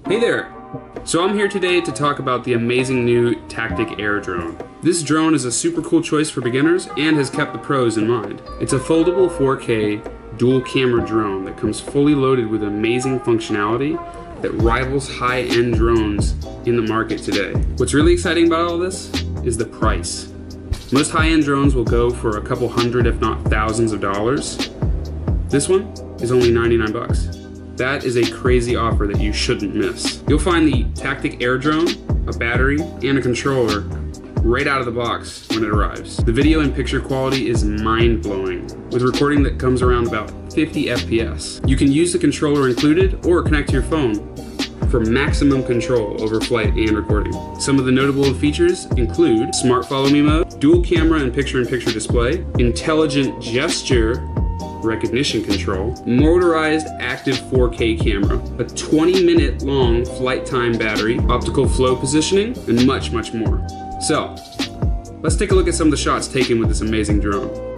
Hey there! So I'm here today to talk about the amazing new Tactic Air drone. This drone is a super cool choice for beginners and has kept the pros in mind. It's a foldable 4K dual camera drone that comes fully loaded with amazing functionality that rivals high-end drones in the market today. What's really exciting about all this is the price. Most high-end drones will go for a couple hundred if not thousands of dollars. This one is only 99 bucks. That is a crazy offer that you shouldn't miss. You'll find the Tactic Air drone, a battery, and a controller right out of the box when it arrives. The video and picture quality is mind-blowing, with recording that comes around about 50 FPS. You can use the controller included or connect to your phone for maximum control over flight and recording. Some of the notable features include Smart Follow Me mode, dual camera and picture-in-picture display, intelligent gesture recognition control, motorized active 4K camera, a 20-minute long flight time battery, optical flow positioning, and much, much more. So, let's take a look at some of the shots taken with this amazing drone.